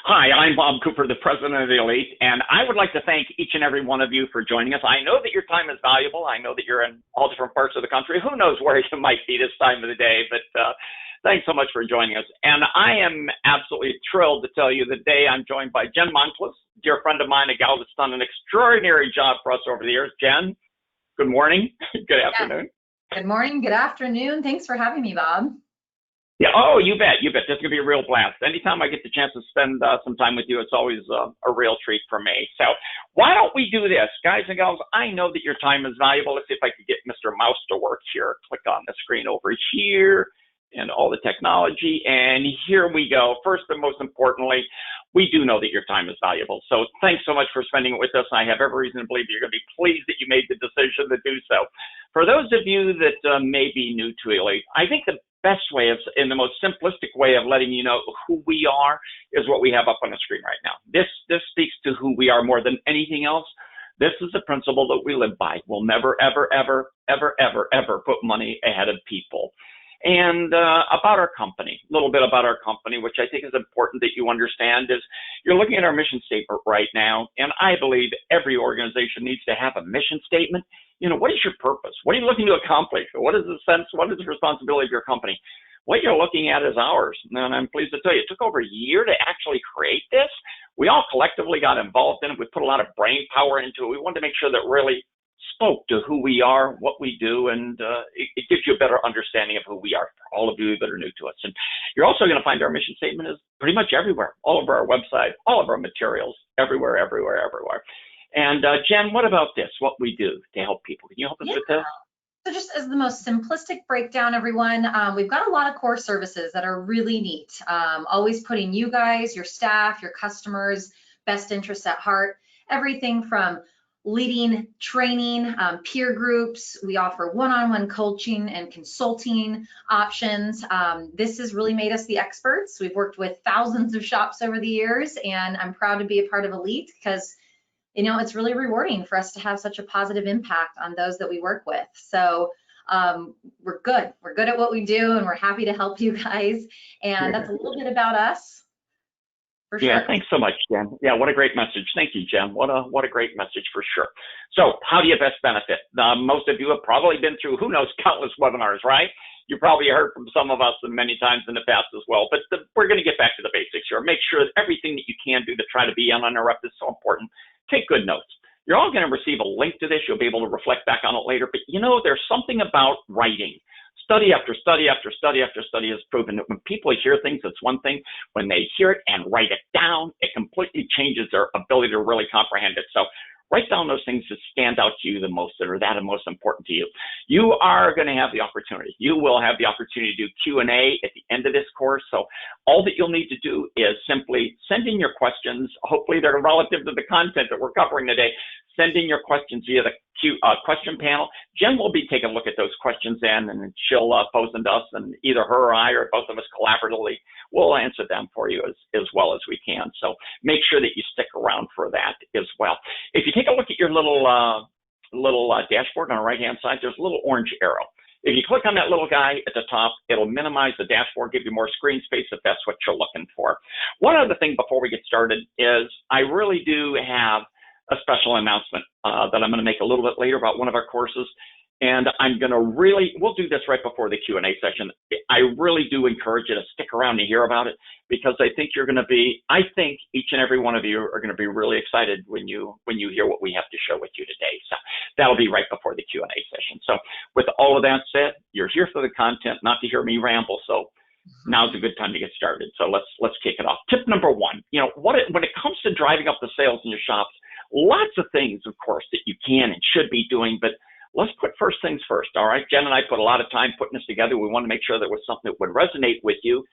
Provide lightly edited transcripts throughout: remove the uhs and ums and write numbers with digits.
Hi, I'm Bob Cooper, the president of the Elite, and I would like to thank each and every one of you for joining us. I know that your time is valuable. I know that you're in all different parts of the country. Who knows where you might be this time of the day, but thanks so much for joining us. And I am absolutely thrilled to tell you that today I'm joined by Jen Monclus, dear friend of mine, a gal that's done an extraordinary job for us over the years. Jen, good morning. Good afternoon. Good morning, good afternoon. Thanks for having me, Bob. Yeah. Oh, you bet. You bet. This is going to be a real blast. Anytime I get the chance to spend some time with you, it's always a real treat for me. So why don't we do this? Guys and gals, I know that your time is valuable. Let's see if I could get Mr. Mouse to work here. Click on the screen over here and all the technology. And here we go. First and most importantly, we do know that your time is valuable. So thanks so much for spending it with us. I have every reason to believe you're going to be pleased that you made the decision to do so. For those of you that may be new to Elite, I think the best way of, in the most simplistic way of letting you know who we are is what we have up on the screen right now. This speaks to who we are more than anything else. This is a principle that we live by. We'll never, ever, ever, ever, ever, ever put money ahead of people. And about our company, a little bit about our company, which I think is important that you understand, is you're looking at our mission statement right now, and I believe every organization needs to have a mission statement. You know, what is your purpose? What are you looking to accomplish? What is the sense? What is the responsibility of your company? What you're looking at is ours. And I'm pleased to tell you, it took over a year to actually create this. We all collectively got involved in it. We put a lot of brain power into it. We wanted to make sure that really spoke to who we are, what we do, and it gives you a better understanding of who we are for all of you that are new to us. And you're also going to find our mission statement is pretty much everywhere, all over our website, all of our materials, everywhere, everywhere, everywhere. And Jen, what about this, what we do to help people? Can you help us with this? So just as the most simplistic breakdown, everyone, we've got a lot of core services that are really neat. Always putting you guys, your staff, your customers, best interests at heart. Everything from leading training, peer groups. We offer one-on-one coaching and consulting options. This has really made us the experts. We've worked with thousands of shops over the years, and I'm proud to be a part of Elite because, you know, it's really rewarding for us to have such a positive impact on those that we work with. So we're good. We're good at what we do, and we're happy to help you guys. And that's a little bit about us. Yeah, thanks so much, Jen. Yeah, what a great message. Thank you, Jen. What a great message for sure. So how do you best benefit? Most of you have probably been through, who knows, countless webinars, right? You probably heard from some of us many times in the past as well, but we're going to get back to the basics here. Make sure that everything that you can do to try to be uninterrupted is so important. Take good notes. You're all going to receive a link to this. You'll be able to reflect back on it later, but you know, there's something about writing. Study after study after study after study has proven that when people hear things, it's one thing. When they hear it and write it down, it completely changes their ability to really comprehend it. So write down those things that stand out to you the most, that are most important to you. You are going to have the opportunity. You will have the opportunity to do Q&A at the end of this course. So all that you'll need to do is simply send in your questions. Hopefully they're relative to the content that we're covering today. Send in your questions via the question panel. Jen will be taking a look at those questions in, and she'll pose them to us, and either her or I or both of us collaboratively will answer them for you as well as we can. So make sure that you stick around for that as well. If you take a look at your little dashboard on the right-hand side, there's a little orange arrow. If you click on that little guy at the top, it'll minimize the dashboard, give you more screen space if that's what you're looking for. One other thing before we get started is I really do have a special announcement that I'm going to make a little bit later about one of our courses. And I'm going to we'll do this right before the Q&A session. I really do encourage you to stick around to hear about it, because I think I think each and every one of you are going to be really excited when you hear what we have to share with you today. So that'll be right before the Q&A session. So with all of that said, you're here for the content, not to hear me ramble. So now's a good time to get started. So let's kick it off. Tip number one, you know, when it comes to driving up the sales in your shops, lots of things, of course, that you can and should be doing, but let's put first things first, all right? Jen and I put a lot of time putting this together. We want to make sure there was something that would resonate with you.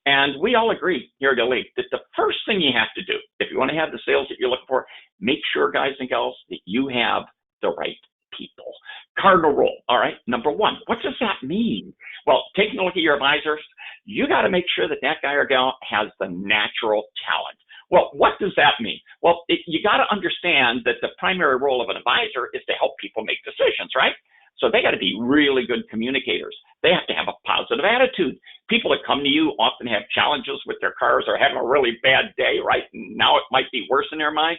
And we all agree here at Elite that the first thing you have to do, if you want to have the sales that you're looking for, make sure, guys and gals, that you have the right people. Cardinal Rule, all right? Number one, what does that mean? Well, taking a look at your advisors, you got to make sure that that guy or gal has the natural talent. Well, what does that mean? Well, you got to understand that the primary role of an advisor is to help people make decisions, right? So they got to be really good communicators. They have to have a positive attitude. People that come to you often have challenges with their cars or having a really bad day, right? And now it might be worse in their mind.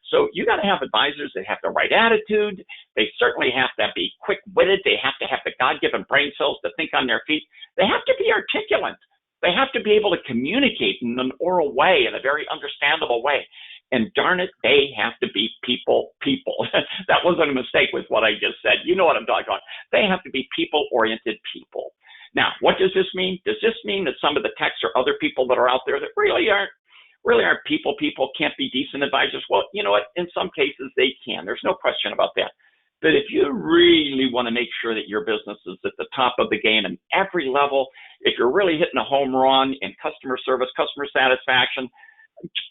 So you got to have advisors that have the right attitude. They certainly have to be quick-witted. They have to have the God-given brain cells to think on their feet. They have to be articulate. They have to be able to communicate in an oral way, in a very understandable way. And darn it, they have to be people. That wasn't a mistake with what I just said. You know what I'm talking about. They have to be people-oriented people. Now, what does this mean? Does this mean that some of the techs or other people that are out there that really aren't people can't be decent advisors? Well, you know what? In some cases, they can. There's no question about that. But if you really want to make sure that your business is at the top of the game in every level, if you're really hitting a home run in customer service, customer satisfaction,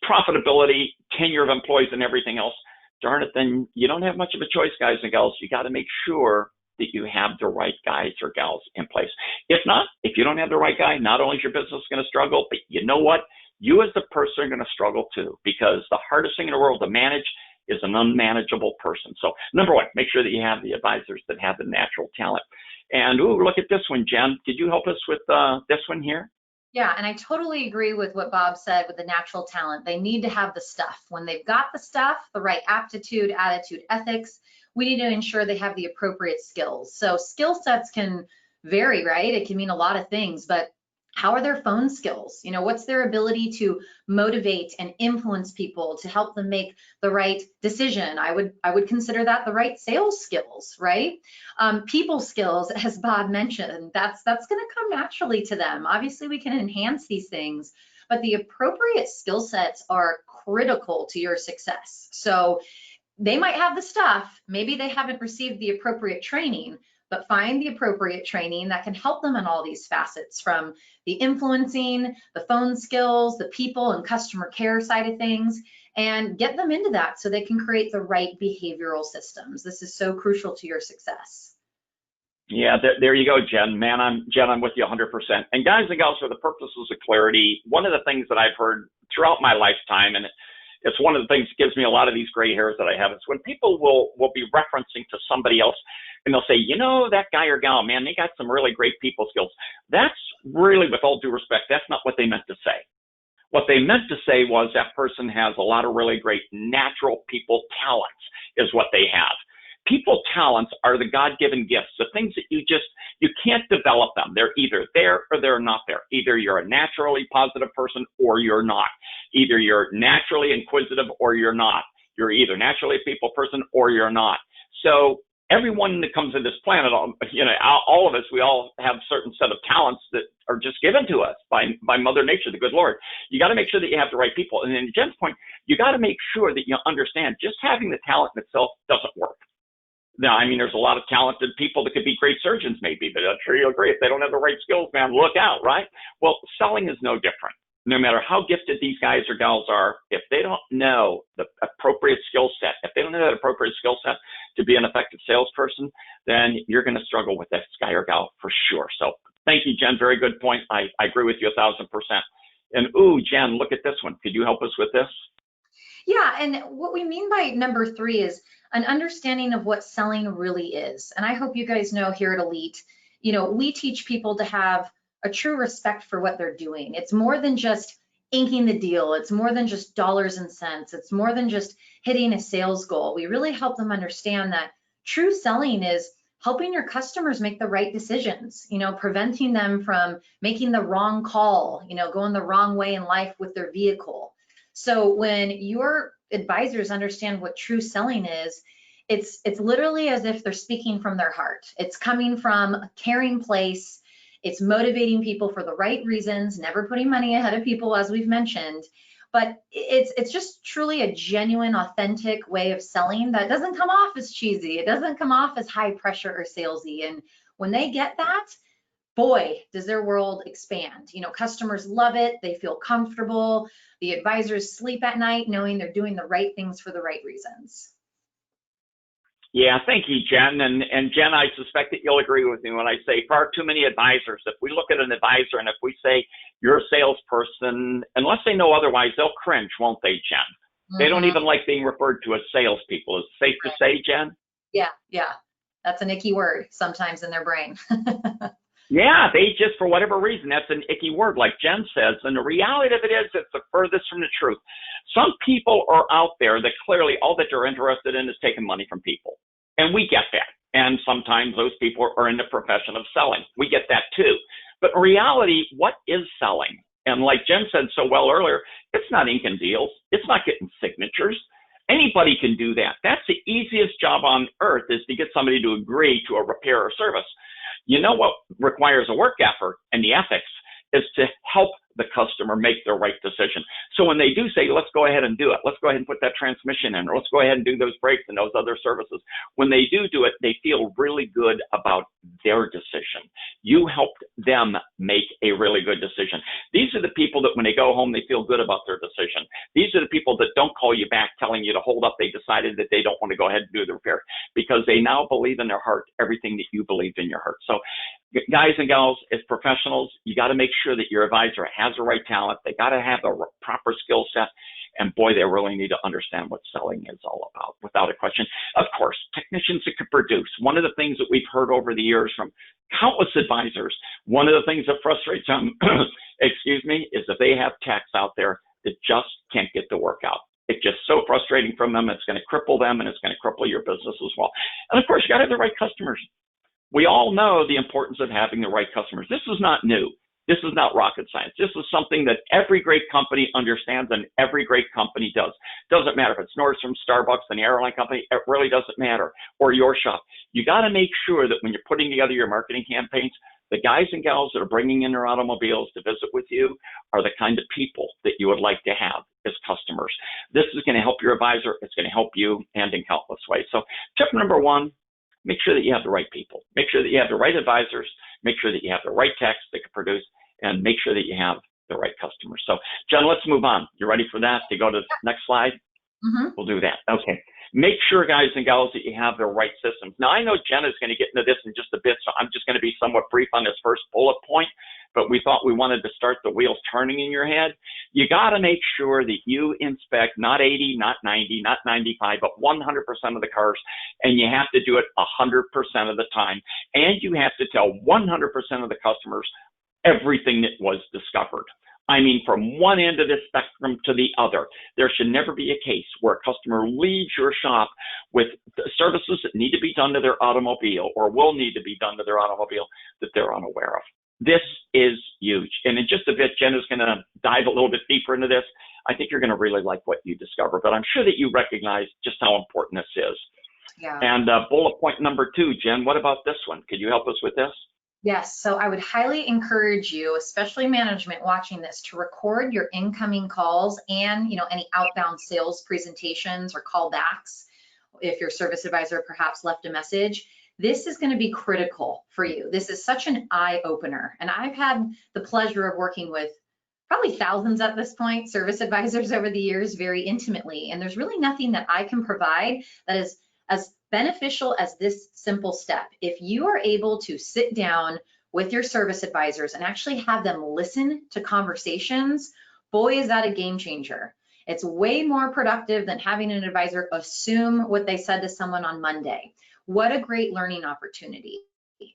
profitability, tenure of employees, and everything else, darn it, then you don't have much of a choice, guys and gals. You got to make sure that you have the right guys or gals in place. If not, if you don't have the right guy, not only is your business going to struggle, but you know what? You as the person are going to struggle too, because the hardest thing in the world to manage is an unmanageable person. So number one, make sure that you have the advisors that have the natural talent. And ooh, look at this one, Jen. Could you help us with this one here? Yeah, and I totally agree with what Bob said with the natural talent. They need to have the stuff. When they've got the stuff, the right aptitude, attitude, ethics, we need to ensure they have the appropriate skills. So skill sets can vary, right? It can mean a lot of things, but how are their phone skills? You know, what's their ability to motivate and influence people to help them make the right decision? I would consider that the right sales skills, right? People skills, as Bob mentioned, that's going to come naturally to them. Obviously, we can enhance these things, but the appropriate skill sets are critical to your success. So they might have the stuff, maybe they haven't received the appropriate training, but find the appropriate training that can help them in all these facets, from the influencing, the phone skills, the people and customer care side of things, and get them into that so they can create the right behavioral systems. This is so crucial to your success. Yeah, there you go, Jen. Man, I'm with you 100%. And guys and gals, for the purposes of clarity, one of the things that I've heard throughout my lifetime, and it's one of the things that gives me a lot of these gray hairs that I have, is when people will be referencing to somebody else, and they'll say, you know, that guy or gal, man, they got some really great people skills. That's really, with all due respect, that's not what they meant to say. What they meant to say was that person has a lot of really great natural people talents, is what they have. People talents are the God-given gifts, the things that you can't develop them. They're either there or they're not there. Either you're a naturally positive person or you're not. Either you're naturally inquisitive or you're not. You're either naturally a people person or you're not. So everyone that comes to this planet, you know, all of us, we all have a certain set of talents that are just given to us by Mother Nature, the good Lord. You got to make sure that you have the right people. And in Jen's point, you got to make sure that you understand just having the talent in itself doesn't work. Now, I mean, there's a lot of talented people that could be great surgeons maybe, but I'm sure you'll agree, if they don't have the right skills, man, look out, right? Well, selling is no different. No matter how gifted these guys or gals are, if they don't know the appropriate skill set, if they don't know that appropriate skill set to be an effective salesperson, then you're going to struggle with that guy or gal for sure. So thank you, Jen. Very good point. I agree with you 1,000%. And ooh, Jen, look at this one. Could you help us with this? Yeah, and what we mean by number 3 is an understanding of what selling really is. And I hope you guys know here at Elite, you know, we teach people to have a true respect for what they're doing. It's more than just inking the deal. It's more than just dollars and cents. It's more than just hitting a sales goal. We really help them understand that true selling is helping your customers make the right decisions, you know, preventing them from making the wrong call, you know, going the wrong way in life with their vehicle. So when your advisors understand what true selling is, it's literally as if they're speaking from their heart. It's coming from a caring place. It's motivating people for the right reasons, never putting money ahead of people, as we've mentioned. But it's just truly a genuine, authentic way of selling that doesn't come off as cheesy. It doesn't come off as high pressure or salesy. And when they get that, boy, does their world expand. You know, customers love it. They feel comfortable. The advisors sleep at night knowing they're doing the right things for the right reasons. Yeah, thank you, Jen. And Jen, I suspect that you'll agree with me when I say far too many advisors. If we look at an advisor and if we say you're a salesperson, unless they know otherwise, they'll cringe, won't they, Jen? Mm-hmm. They don't even like being referred to as salespeople. Is it safe to say, Jen? Yeah. That's an icky word sometimes in their brain. Yeah, they just, for whatever reason, that's an icky word, like Jen says. And the reality of it is, it's the furthest from the truth. Some people are out there that clearly all that they're interested in is taking money from people. And we get that. And sometimes those people are in the profession of selling. We get that too. But in reality, what is selling? And like Jen said so well earlier, it's not inking deals. It's not getting signatures. Anybody can do that. That's the easiest job on earth, is to get somebody to agree to a repair or service. You know what requires a work effort and the ethics is to help the customer make the right decision. So when they do say, let's go ahead and do it, let's go ahead and put that transmission in, or let's go ahead and do those brakes and those other services, when they do it, they feel really good about their decision. You helped them make a really good decision. These are the people that when they go home, they feel good about their decision. These are the people that don't call you back telling you to hold up. They decided that they don't want to go ahead and do the repair because they now believe in their heart everything that you believed in your heart. So guys and gals, as professionals, you got to make sure that your advisor has the right talent. They got to have the proper skill set. And boy, they really need to understand what selling is all about, without a question. Of course, technicians that can produce. One of the things that we've heard over the years from countless advisors, one of the things that frustrates them, excuse me, is that they have techs out there that just can't get the work out. It's just so frustrating from them. It's going to cripple them, and it's going to cripple your business as well. And of course, you got to have the right customers. We all know the importance of having the right customers. This is not new. This is not rocket science. This is something that every great company understands and every great company does. Doesn't matter if it's Nordstrom, Starbucks, an airline company, it really doesn't matter, or your shop. You got to make sure that when you're putting together your marketing campaigns, the guys and gals that are bringing in their automobiles to visit with you are the kind of people that you would like to have as customers. This is going to help your advisor. It's going to help you, and in countless ways. So tip number one, make sure that you have the right people. Make sure that you have the right advisors. Make sure that you have the right techs that can produce, and make sure that you have the right customers. So, Jen, let's move on. You ready for that? To go to the next slide? Mm-hmm. We'll do that. Okay. Make sure, guys and gals, that you have the right systems. Now, I know Jen is going to get into this in just a bit, so I'm just going to be somewhat brief on this first bullet point, but we thought we wanted to start the wheels turning in your head. You got to make sure that you inspect not 80, not 90, not 95, but 100% of the cars, and you have to do it 100% of the time, and you have to tell 100% of the customers everything that was discovered. I mean, from one end of the spectrum to the other. There should never be a case where a customer leaves your shop with services that need to be done to their automobile or will need to be done to their automobile that they're unaware of. This is huge. And in just a bit, Jen is going to dive a little bit deeper into this. I think you're going to really like what you discover, but I'm sure that you recognize just how important this is. Yeah. And bullet point number 2, Jen, what about this one? Could you help us with this? Yes, so I would highly encourage you, especially management watching this, to record your incoming calls and any outbound sales presentations or callbacks. If your service advisor perhaps left a message, this is going to be critical for you. This is such an eye opener. And I've had the pleasure of working with probably thousands at this point, service advisors over the years very intimately. And there's really nothing that I can provide that is as beneficial as this simple step. If you are able to sit down with your service advisors and actually have them listen to conversations, boy, is that a game changer. It's way more productive than having an advisor assume what they said to someone on Monday. What a great learning opportunity.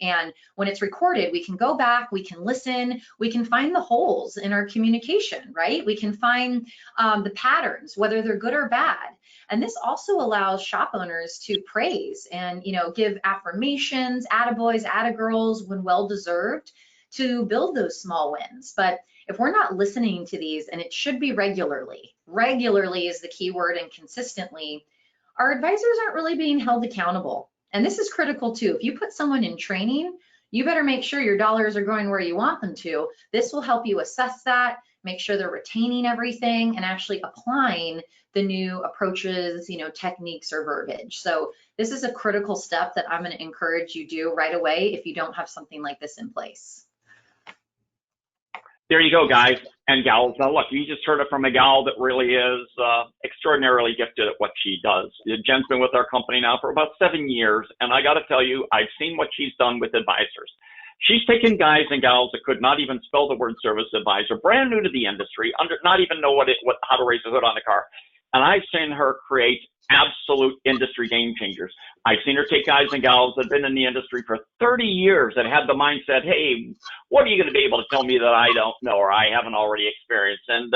And when it's recorded, we can go back, we can listen, we can find the holes in our communication, right? We can find the patterns, whether they're good or bad. And this also allows shop owners to praise and give affirmations, attaboys, attagirls when well-deserved, to build those small wins. But if we're not listening to these, and it should be regularly is the key word, and consistently, our advisors aren't really being held accountable. And this is critical too. If you put someone in training, you better make sure your dollars are going where you want them to. This will help you assess that, make sure they're retaining everything and actually applying the new approaches, techniques or verbiage. So this is a critical step that I'm going to encourage you do right away if you don't have something like this in place. There you go, guys and gals. Now, look, you just heard it from a gal that really is extraordinarily gifted at what she does. Jen's been with our company now for about 7 years, and I got to tell you, I've seen what she's done with advisors. She's taken guys and gals that could not even spell the word service advisor, brand new to the industry, not even know how to raise a hood on a car. And I've seen her create absolute industry game changers. I've seen her take guys and gals that have been in the industry for 30 years and had the mindset, hey, what are you going to be able to tell me that I don't know or I haven't already experienced? And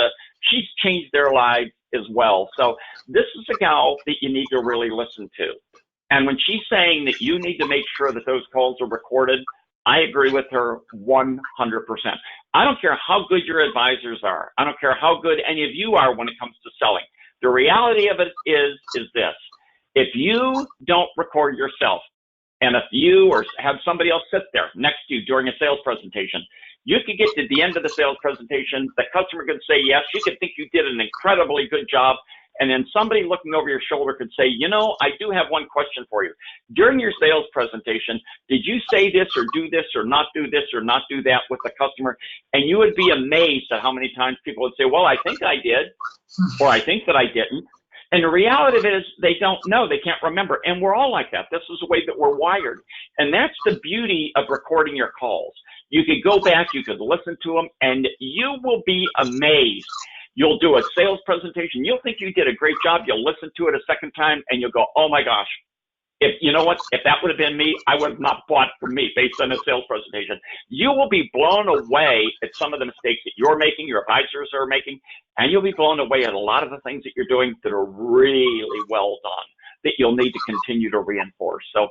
she's changed their lives as well. So this is a gal that you need to really listen to. And when she's saying that you need to make sure that those calls are recorded, I agree with her 100%. I don't care how good your advisors are. I don't care how good any of you are when it comes to selling. The reality of it is this. If you don't record yourself, and if you or have somebody else sit there next to you during a sales presentation, you could get to the end of the sales presentation, the customer could say yes, she could think you did an incredibly good job, and then somebody looking over your shoulder could say, you know, I do have one question for you. During your sales presentation, did you say this or do this or not do this or not do that with the customer? And you would be amazed at how many times people would say, well, I think I did, or I think that I didn't. And the reality of it is they don't know, they can't remember. And we're all like that. This is the way that we're wired. And that's the beauty of recording your calls. You could go back, you could listen to them, and you will be amazed. You'll do a sales presentation. You'll think you did a great job. You'll listen to it a second time, and you'll go, oh, my gosh. If you know what, if that would have been me, I would have not bought from me based on a sales presentation. You will be blown away at some of the mistakes that you're making, your advisors are making, and you'll be blown away at a lot of the things that you're doing that are really well done that you'll need to continue to reinforce. So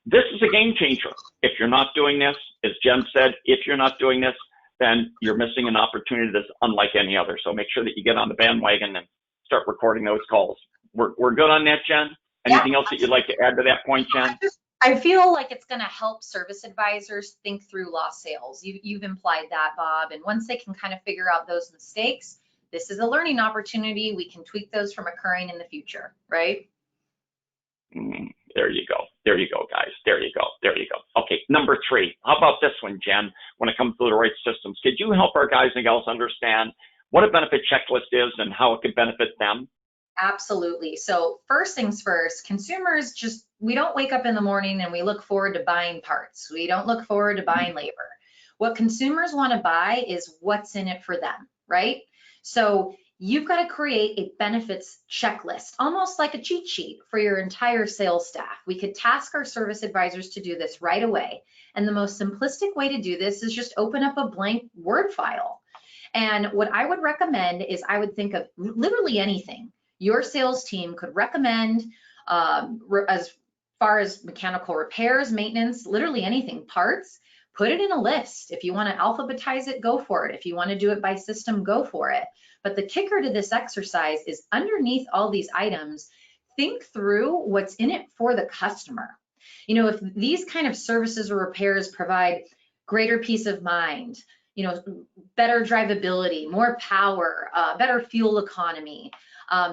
this is a game changer. If you're not doing this, as Jen said, if you're not doing this, then you're missing an opportunity that's unlike any other. So make sure that you get on the bandwagon and start recording those calls. We're good on that, Jen? Anything else that you'd like to add to that point, Jen? I feel like it's going to help service advisors think through lost sales. You've implied that, Bob. And once they can kind of figure out those mistakes, this is a learning opportunity. We can tweak those from occurring in the future, right? There you go. There you go, guys. There you go. There you go. Okay, number 3. How about this one, Jen? When it comes to the right systems, could you help our guys and gals understand what a benefit checklist is and how it could benefit them? Absolutely. So first things first, consumers we don't wake up in the morning and we look forward to buying parts. We don't look forward to buying labor. What consumers want to buy is what's in it for them, right? So you've got to create a benefits checklist, almost like a cheat sheet for your entire sales staff. We could task our service advisors to do this right away. And the most simplistic way to do this is just open up a blank Word file. And what I would recommend is I would think of literally anything your sales team could recommend as far as mechanical repairs, maintenance, literally anything, parts, put it in a list. If you want to alphabetize it, go for it. If you want to do it by system, go for it. But the kicker to this exercise is underneath all these items, think through what's in it for the customer. You know, if these kind of services or repairs provide greater peace of mind, you know, better drivability, more power, better fuel economy,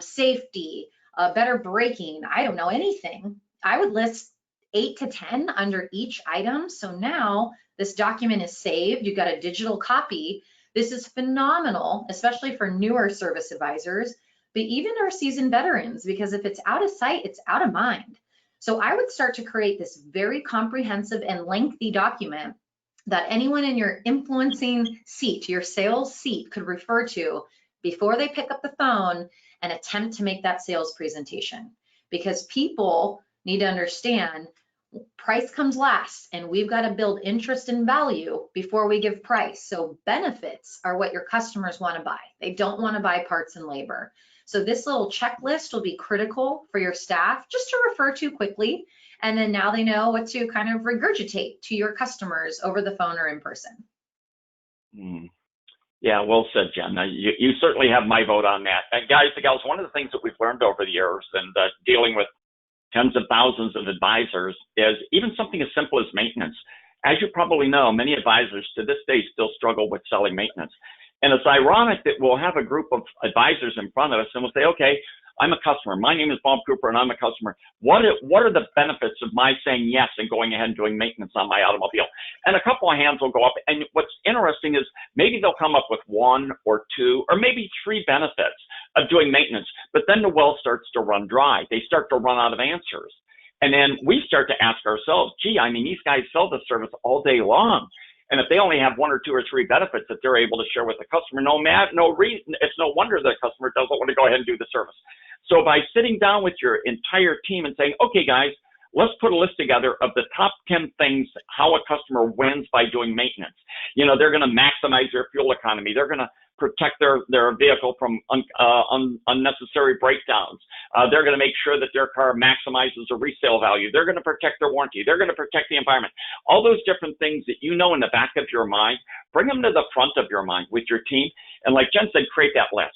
safety, better braking, I don't know, anything, I would list 8 to 10 under each item. So now this document is saved. You've got a digital copy. This is phenomenal, especially for newer service advisors, but even our seasoned veterans, because if it's out of sight, it's out of mind. So I would start to create this very comprehensive and lengthy document that anyone in your influencing seat, your sales seat, could refer to before they pick up the phone and attempt to make that sales presentation. Because people need to understand price comes last, and we've got to build interest and value before we give price. So benefits are what your customers want to buy. They don't want to buy parts and labor. So this little checklist will be critical for your staff just to refer to quickly. And then now they know what to kind of regurgitate to your customers over the phone or in person. Yeah, well said, Jen. You certainly have my vote on that. And guys and gals, one of the things that we've learned over the years and dealing with tens of thousands of advisors is even something as simple as maintenance. As you probably know, many advisors to this day still struggle with selling maintenance. And it's ironic that we'll have a group of advisors in front of us and we'll say, okay, I'm a customer. My name is Bob Cooper and I'm a customer. What are the benefits of my saying yes and going ahead and doing maintenance on my automobile? And a couple of hands will go up. And what's interesting is maybe they'll come up with 1 or 2 or maybe 3 benefits of doing maintenance. But then the well starts to run dry. They start to run out of answers. And then we start to ask ourselves, gee, I mean, these guys sell this service all day long. And if they only have 1 or 2 or 3 benefits that they're able to share with the customer, it's no wonder the customer doesn't want to go ahead and do the service. So by sitting down with your entire team and saying, okay, guys, let's put a list together of the top 10 things how a customer wins by doing maintenance. You know, they're going to maximize their fuel economy. They're going to protect their vehicle from unnecessary breakdowns. They're going to make sure that their car maximizes the resale value. They're going to protect their warranty. They're going to protect the environment. All those different things that you know in the back of your mind, bring them to the front of your mind with your team. And like Jen said, create that list.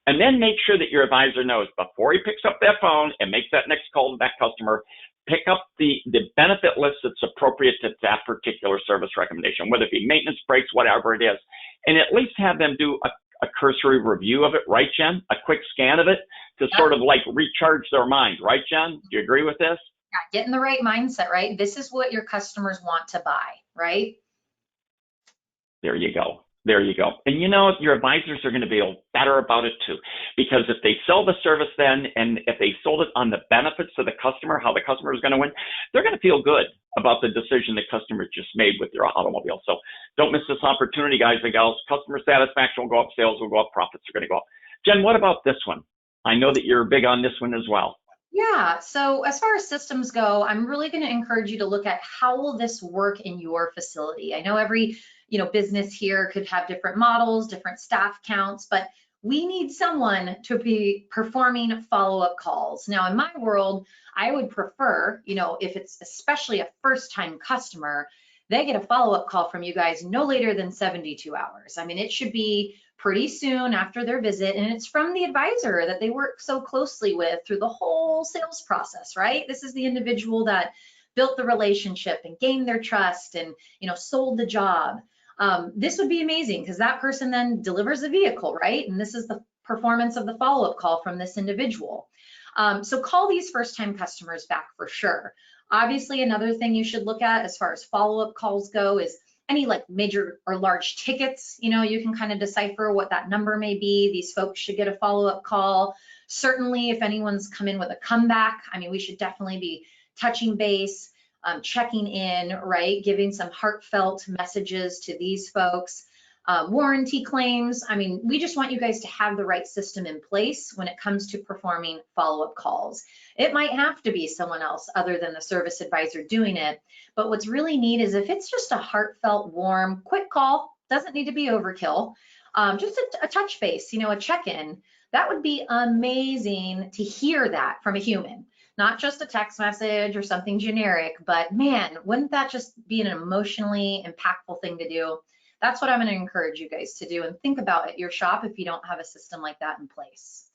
And then make sure that your advisor knows before he picks up that phone and makes that next call to that customer, pick up the benefit list that's appropriate to that particular service recommendation, whether it be maintenance, breaks, whatever it is, and at least have them do a cursory review of it, right, Jen? A quick scan of it to sort of like recharge their mind, right, Jen? Do you agree with this? Yeah, get in the right mindset, right? This is what your customers want to buy, right? There you go. There you go. And you know, your advisors are going to be better about it too, because if they sell the service then, and if they sold it on the benefits to the customer, how the customer is going to win, they're going to feel good about the decision the customer just made with their automobile. So don't miss this opportunity, guys and gals. Customer satisfaction will go up, sales will go up, profits are going to go up. Jen, what about this one? I know that you're big on this one as well. Yeah, so as far as systems go, I'm really going to encourage you to look at how will this work in your facility. I know every business here could have different models, different staff counts, but we need someone to be performing follow-up calls. Now, in my world, I would prefer, if it's especially a first-time customer, they get a follow-up call from you guys no later than 72 hours. I mean, it should be pretty soon after their visit, and it's from the advisor that they work so closely with through the whole sales process, right? This is the individual that built the relationship and gained their trust and, sold the job. This would be amazing because that person then delivers the vehicle, right? And this is the performance of the follow-up call from this individual. So call these first-time customers back for sure. Obviously, another thing you should look at as far as follow-up calls go is any like major or large tickets. You can kind of decipher what that number may be. These folks should get a follow-up call. Certainly, if anyone's come in with a comeback, I mean, we should definitely be touching base, checking in, right? Giving some heartfelt messages to these folks. Warranty claims. I mean, we just want you guys to have the right system in place when it comes to performing follow-up calls. It might have to be someone else other than the service advisor doing it. But what's really neat is if it's just a heartfelt, warm, quick call, doesn't need to be overkill, just a touch base, a check-in, that would be amazing to hear that from a human. Not just a text message or something generic, but man, wouldn't that just be an emotionally impactful thing to do? That's what I'm going to encourage you guys to do and think about at your shop if you don't have a system like that in place.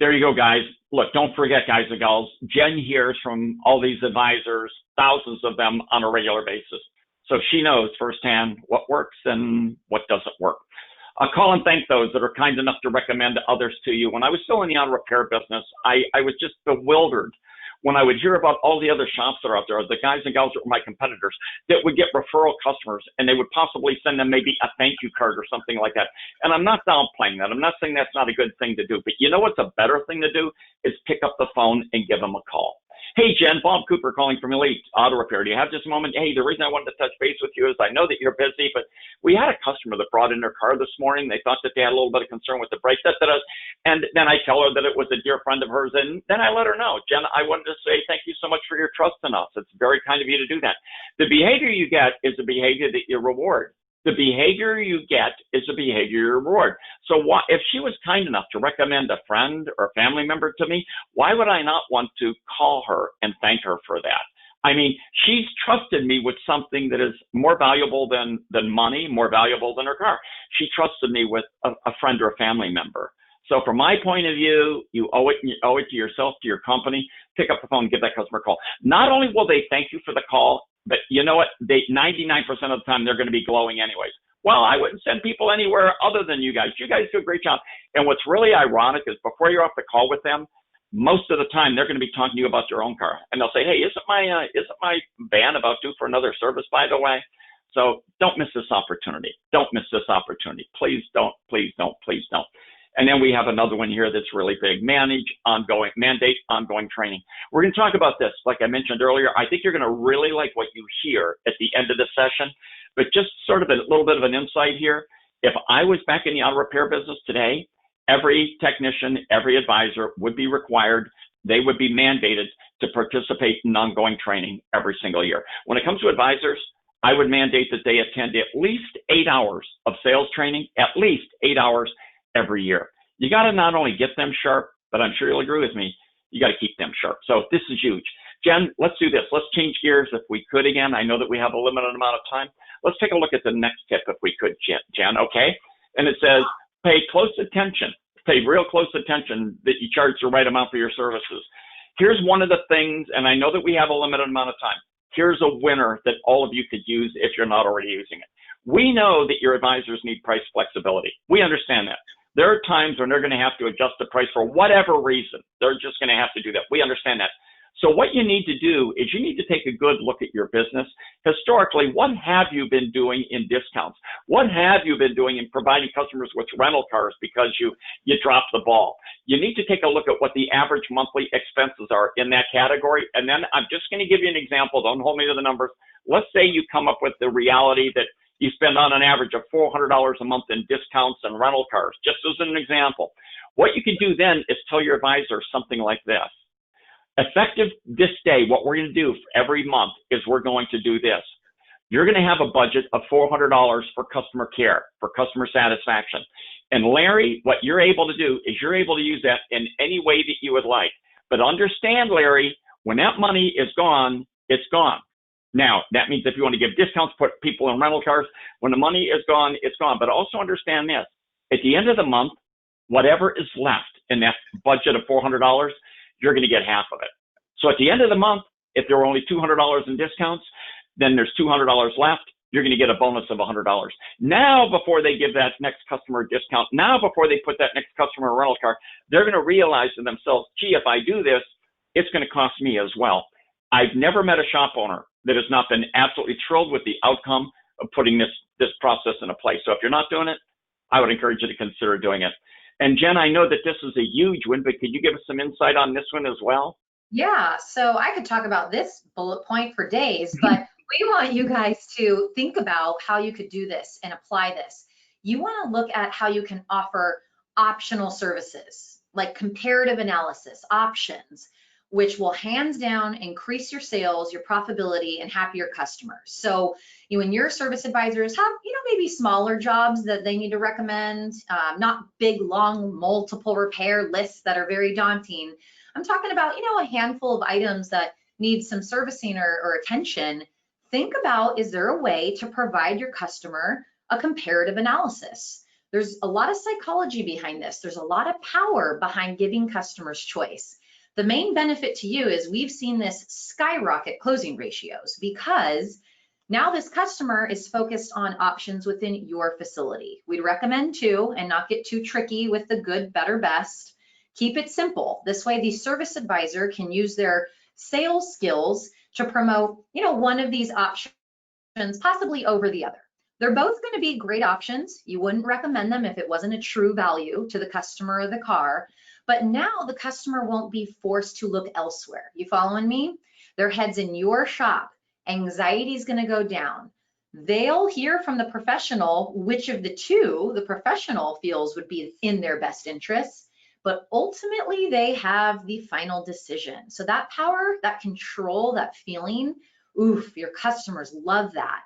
There you go, guys. Look, don't forget, guys and gals, Jen hears from all these advisors, thousands of them on a regular basis. So she knows firsthand what works and what doesn't work. Call and thank those that are kind enough to recommend others to you. When I was still in the auto repair business, I was just bewildered when I would hear about all the other shops that are out there, the guys and gals that were my competitors, that would get referral customers and they would possibly send them maybe a thank you card or something like that. And I'm not downplaying that. I'm not saying that's not a good thing to do, but you know what's a better thing to do is pick up the phone and give them a call. Hey, Jen, Bob Cooper calling from Elite Auto Repair. Do you have just a moment? Hey, the reason I wanted to touch base with you is I know that you're busy, but we had a customer that brought in their car this morning. They thought that they had a little bit of concern with the brake. And then I tell her that it was a dear friend of hers, and then I let her know, Jen, I wanted to say thank you so much for your trust in us. It's very kind of you to do that. The behavior you get is the behavior that you reward. The behavior you get is the behavior you reward. So if she was kind enough to recommend a friend or a family member to me, why would I not want to call her and thank her for that? I mean, she's trusted me with something that is more valuable than money, more valuable than her car. She trusted me with a friend or a family member. So from my point of view, you owe it to yourself, to your company. Pick up the phone, give that customer a call. Not only will they thank you for the call, but you know what? 99% of the time, they're going to be glowing anyways. Well, I wouldn't send people anywhere other than you guys. You guys do a great job. And what's really ironic is before you're off the call with them, most of the time they're going to be talking to you about your own car. And they'll say, hey, isn't my van about due for another service, by the way? So don't miss this opportunity. Don't miss this opportunity. Please don't, please don't, please don't. And then we have another one here that's really big, mandate ongoing training. We're going to talk about this. Like I mentioned earlier, I think you're going to really like what you hear at the end of the session, but just sort of a little bit of an insight here. If I was back in the auto repair business today every technician, every advisor would be required, they would be mandated to participate in ongoing training every single year. When it comes to advisors, I would mandate that they attend at least 8 hours of sales training, at least 8 hours every year. You got to not only get them sharp, but I'm sure you'll agree with me, you got to keep them sharp. So this is huge. Jen, let's do this. Let's change gears if we could again. I know that we have a limited amount of time. Let's take a look at the next tip if we could, Jen, okay? And it says, pay close attention, pay real close attention that you charge the right amount for your services. Here's one of the things, and I know that we have a limited amount of time. Here's a winner that all of you could use if you're not already using it. We know that your advisors need price flexibility. We understand that. There are times when they're going to have to adjust the price for whatever reason. They're just going to have to do that. We understand that. So what you need to do is you need to take a good look at your business. Historically, what have you been doing in discounts? What have you been doing in providing customers with rental cars because you dropped the ball? You need to take a look at what the average monthly expenses are in that category. And then I'm just going to give you an example. Don't hold me to the numbers. Let's say you come up with the reality that you spend on an average of $400 a month in discounts and rental cars, just as an example. What you can do then is tell your advisor something like this. Effective this day, what we're going to do every month is we're going to do this. You're going to have a budget of $400 for customer care, for customer satisfaction. And Larry, what you're able to do is you're able to use that in any way that you would like. But understand, Larry, when that money is gone, it's gone. Now, that means if you want to give discounts, put people in rental cars, when the money is gone, it's gone. But also understand this. At the end of the month, whatever is left in that budget of $400, you're going to get half of it. So at the end of the month, if there were only $200 in discounts, then there's $200 left. You're going to get a bonus of $100. Now, before they give that next customer a discount, now before they put that next customer a rental car, they're going to realize to themselves, gee, if I do this, it's going to cost me as well. I've never met a shop owner that has not been absolutely thrilled with the outcome of putting this process into place. So if you're not doing it, I would encourage you to consider doing it. And Jen, I know that this is a huge win, but could you give us some insight on this one as well? Yeah, so I could talk about this bullet point for days, but we want you guys to think about how you could do this and apply this. You want to look at how you can offer optional services like comparative analysis, options, which will hands down increase your sales, your profitability, and happier customers. So when your service advisors have, maybe smaller jobs that they need to recommend, not big, long, multiple repair lists that are very daunting. I'm talking about, a handful of items that need some servicing or attention. Think about, is there a way to provide your customer a comparative analysis? There's a lot of psychology behind this. There's a lot of power behind giving customers choice. The main benefit to you is we've seen this skyrocket closing ratios because now this customer is focused on options within your facility. We'd recommend two and not get too tricky with the good, better, best. Keep it simple. This way the service advisor can use their sales skills to promote, one of these options possibly over the other. They're both going to be great options. You wouldn't recommend them if it wasn't a true value to the customer or the car. But now the customer won't be forced to look elsewhere. You following me? Their head's in your shop. Anxiety is going to go down. They'll hear from the professional which of the two the professional feels would be in their best interest, but ultimately they have the final decision. So that power, that control, that feeling, oof, your customers love that.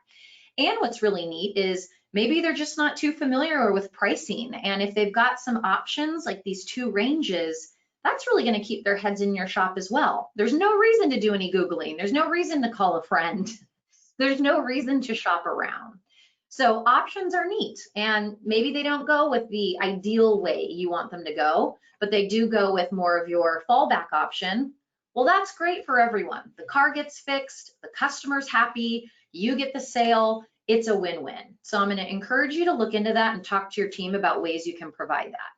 And what's really neat is maybe they're just not too familiar with pricing. And if they've got some options like these two ranges, that's really going to keep their heads in your shop as well. There's no reason to do any Googling. There's no reason to call a friend. There's no reason to shop around. So options are neat. And maybe they don't go with the ideal way you want them to go, but they do go with more of your fallback option. Well, that's great for everyone. The car gets fixed, the customer's happy, you get the sale. It's a win-win. So I'm going to encourage you to look into that and talk to your team about ways you can provide that.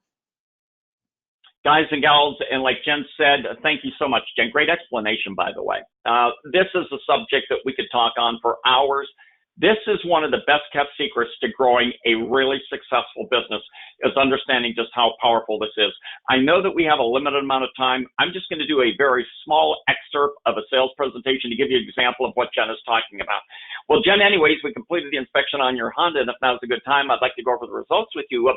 Guys and gals, and like Jen said, thank you so much, Jen. Great explanation, by the way. This is a subject that we could talk on for hours. This is one of the best kept secrets to growing a really successful business, is understanding just how powerful this is. I know that we have a limited amount of time. I'm just going to do a very small excerpt of a sales presentation to give you an example of what Jen is talking about. Well, Jen, anyways, we completed the inspection on your Honda, and if now's a good time, I'd like to go over the results with you.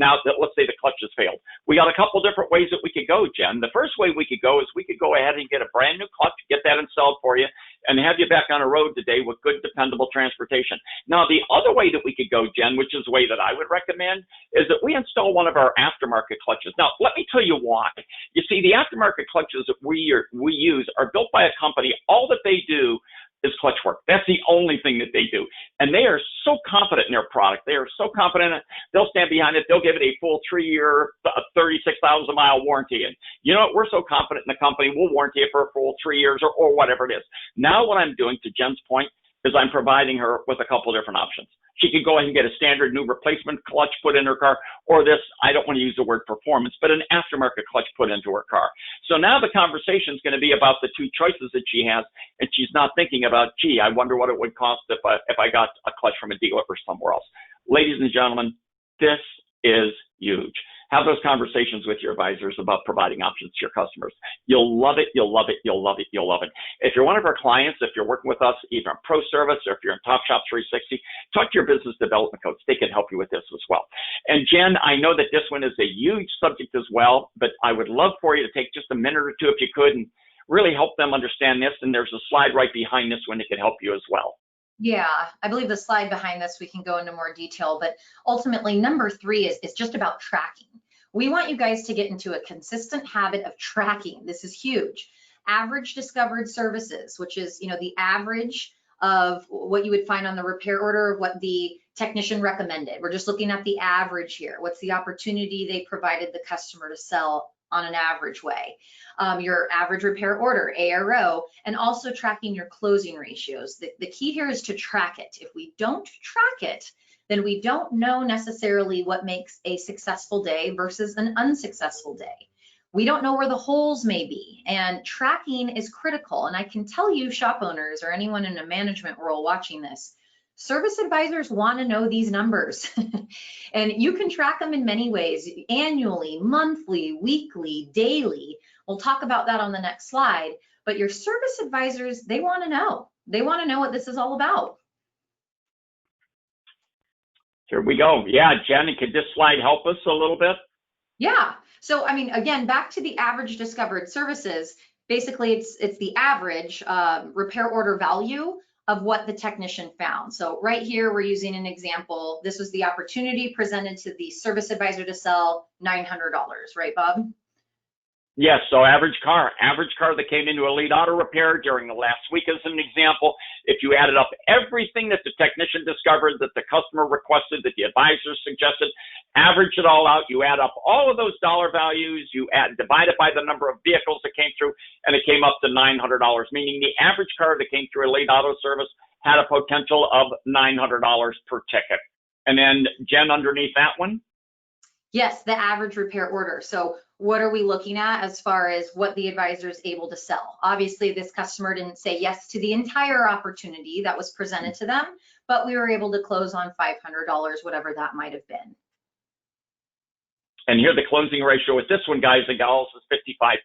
Now, let's say the clutch has failed. We got a couple different ways that we could go, Jen. The first way we could go is we could go ahead and get a brand new clutch, get that installed for you, and have you back on the road today with good, dependable transportation. Now, the other way that we could go, Jen, which is the way that I would recommend, is that we install one of our aftermarket clutches. Now, let me tell you why. You see, the aftermarket clutches that we use are built by a company. All that they do is clutch work. That's the only thing that they do. And they are so confident in their product. They are so confident in it. They'll stand behind it. They'll give it a full 3-year, 36,000-mile warranty. And you know what? We're so confident in the company, we'll warranty it for a full 3 years or whatever it is. Now what I'm doing, to Jen's point, is I'm providing her with a couple of different options. She could go ahead and get a standard new replacement clutch put in her car, or this, I don't want to use the word performance, but an aftermarket clutch put into her car. So now the conversation is going to be about the two choices that she has, and she's not thinking about, gee, I wonder what it would cost if I got a clutch from a dealer or somewhere else. Ladies and gentlemen, this is huge. Have those conversations with your advisors about providing options to your customers. You'll love it. You'll love it. You'll love it. You'll love it. If you're one of our clients, if you're working with us, either on Pro Service or if you're in Top Shop 360, talk to your business development coach. They can help you with this as well. And Jen, I know that this one is a huge subject as well, but I would love for you to take just a minute or two if you could and really help them understand this. And there's a slide right behind this one that can help you as well. Yeah, I believe the slide behind this, we can go into more detail, but ultimately number 3 is just about tracking. We want you guys to get into a consistent habit of tracking. This is huge. Average discovered services, which is, the average of what you would find on the repair order of what the technician recommended. We're just looking at the average here. What's the opportunity they provided the customer to sell on an average way? Your average repair order, ARO, and also tracking your closing ratios. The key here is to track it. If we don't track it, then we don't know necessarily what makes a successful day versus an unsuccessful day. We don't know where the holes may be, and tracking is critical. And I can tell you, shop owners or anyone in a management role watching this, service advisors want to know these numbers. And you can track them in many ways: annually, monthly, weekly, daily. We'll talk about that on the next slide. But your service advisors, they want to know. They want to know what this is all about. Here we go. Yeah, Jen, could this slide help us a little bit? Yeah. So, again, back to the average discovered services. Basically, it's the average repair order value of what the technician found. So right here, we're using an example. This was the opportunity presented to the service advisor to sell $900, right, Bob? Yes, so average car that came into Elite Auto Repair during the last week as an example. If you added up everything that the technician discovered, that the customer requested, that the advisor suggested, average it all out, you add up all of those dollar values, divide it by the number of vehicles that came through, and it came up to $900, meaning the average car that came through Elite Auto Service had a potential of $900 per ticket. And then, Jen, underneath that one? Yes, the average repair order. So what are we looking at as far as what the advisor is able to sell? Obviously, this customer didn't say yes to the entire opportunity that was presented to them, but we were able to close on $500, whatever that might have been. And here the closing ratio with this one, guys and gals, is 55%.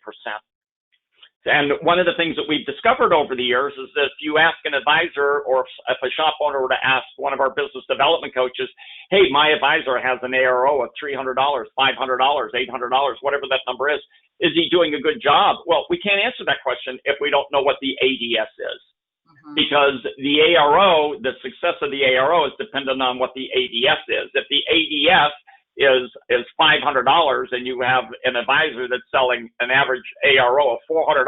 And one of the things that we've discovered over the years is that if you ask an advisor, or if a shop owner were to ask one of our business development coaches, hey, my advisor has an ARO of $300, $500, $800, whatever that number is he doing a good job? Well, we can't answer that question if we don't know what the ADS is. Because the ARO, the success of the ARO is dependent on what the ADS is. If the ADS is $500 and you have an advisor that's selling an average ARO of $400,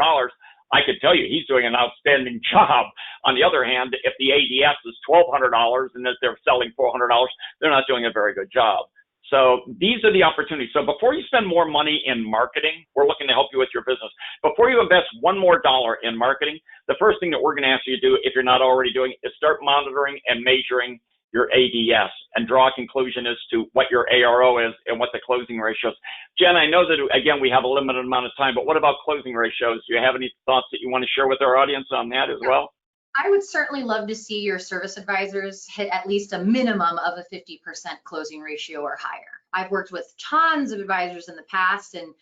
I could tell you he's doing an outstanding job. On the other hand, if the ADS is $1,200 and that they're selling $400, they're not doing a very good job. So these are the opportunities. So before you spend more money in marketing, we're looking to help you with your business. Before you invest one more dollar in marketing, the first thing that we're going to ask you to do, if you're not already doing, is start monitoring and measuring your ADS and draw a conclusion as to what your ARO is and what the closing ratio is. Jen, I know that, again, we have a limited amount of time, but what about closing ratios? Do you have any thoughts that you want to share with our audience on that as well? I would certainly love to see your service advisors hit at least a minimum of a 50% closing ratio or higher. I've worked with tons of advisors in the past, and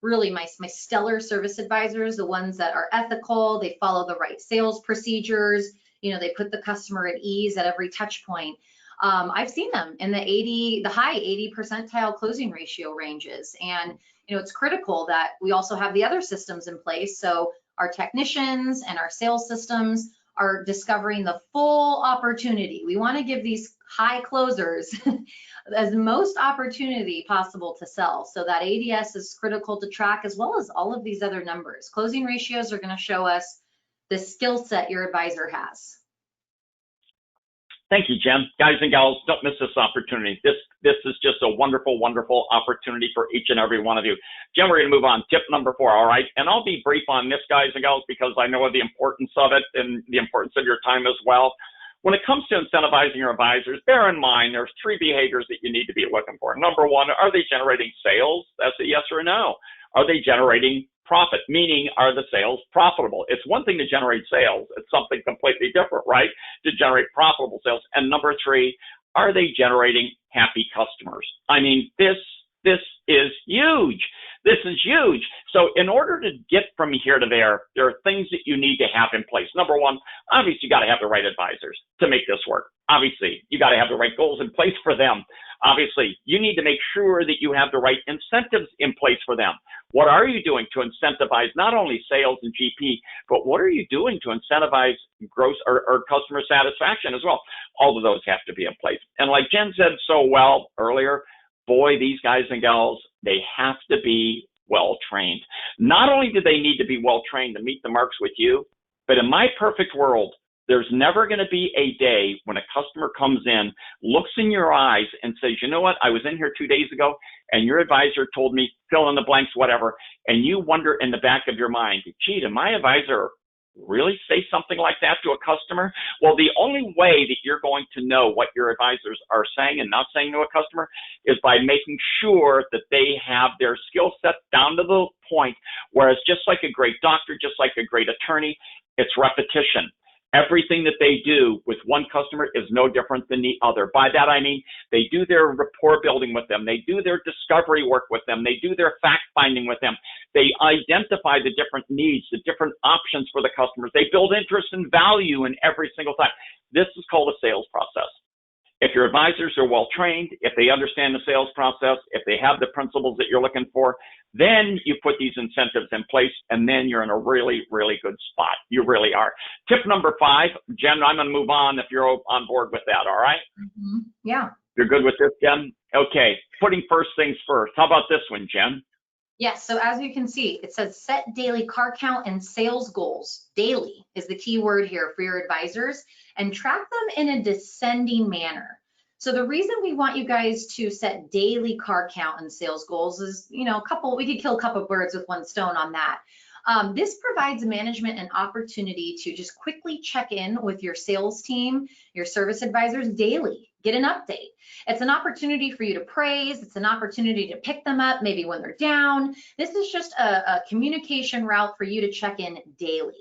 really my stellar service advisors, the ones that are ethical, they follow the right sales procedures, they put the customer at ease at every touch point. I've seen them in the high 80 percentile closing ratio ranges. And it's critical that we also have the other systems in place. So our technicians and our sales systems are discovering the full opportunity. We want to give these high closers as most opportunity possible to sell. So that ADS is critical to track, as well as all of these other numbers. Closing ratios are going to show us the skill set your advisor has. Thank you, Jen. Guys and gals, don't miss this opportunity. This is just a wonderful, wonderful opportunity for each and every one of you. Jen, we're going to move on. Tip number 4, all right? And I'll be brief on this, guys and gals, because I know the importance of it and the importance of your time as well. When it comes to incentivizing your advisors, bear in mind there's 3 behaviors that you need to be looking for. Number 1, are they generating sales? That's a yes or a no. Are they generating profit? Meaning, are the sales profitable? It's one thing to generate sales. It's something completely different, right? To generate profitable sales. And number 3, are they generating happy customers? I mean, this is huge. This is huge. So in order to get from here to there are things that you need to have in place. Number 1, obviously you got to have the right advisors to make this work. Obviously, you got to have the right goals in place for them. Obviously, you need to make sure that you have the right incentives in place for them. What are you doing to incentivize not only sales and GP, but what are you doing to incentivize gross or customer satisfaction as well? All of those have to be in place. And like Jen said so well earlier, boy, these guys and gals, they have to be well trained. Not only do they need to be well trained to meet the marks with you, but in my perfect world, there's never going to be a day when a customer comes in, looks in your eyes and says, you know what, I was in here 2 days ago and your advisor told me fill in the blanks, whatever. And you wonder in the back of your mind, gee, did my advisor really say something like that to a customer? Well, the only way that you're going to know what your advisors are saying and not saying to a customer is by making sure that they have their skill set down to the point, whereas just like a great doctor, just like a great attorney, it's repetition. Everything that they do with one customer is no different than the other. By that, I mean, they do their rapport building with them. They do their discovery work with them. They do their fact finding with them. They identify the different needs, the different options for the customers. They build interest and value in every single time. This is called a sales process. If your advisors are well trained, if they understand the sales process, if they have the principles that you're looking for, then you put these incentives in place and then you're in a really, really good spot. You really are. Tip number 5, Jen, I'm going to move on if you're on board with that, all right? Mm-hmm. Yeah. You're good with this, Jen? Okay, putting first things first. How about this one, Jen? Yes, so as you can see, it says set daily car count and sales goals. Daily is the key word here for your advisors, and track them in a descending manner. So the reason we want you guys to set daily car count and sales goals is, we could kill a couple birds with one stone on that. This provides management an opportunity to just quickly check in with your sales team, your service advisors daily, get an update. It's an opportunity for you to praise. It's an opportunity to pick them up, maybe when they're down. This is just a communication route for you to check in daily.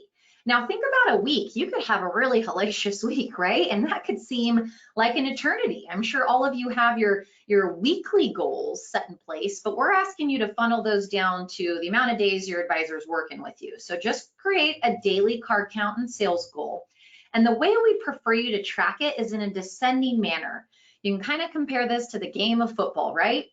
Now think about a week. You could have a really hellacious week, right? And that could seem like an eternity. I'm sure all of you have your weekly goals set in place, but we're asking you to funnel those down to the amount of days your advisor's working with you. So just create a daily card count and sales goal. And the way we prefer you to track it is in a descending manner. You can kind of compare this to the game of football, right?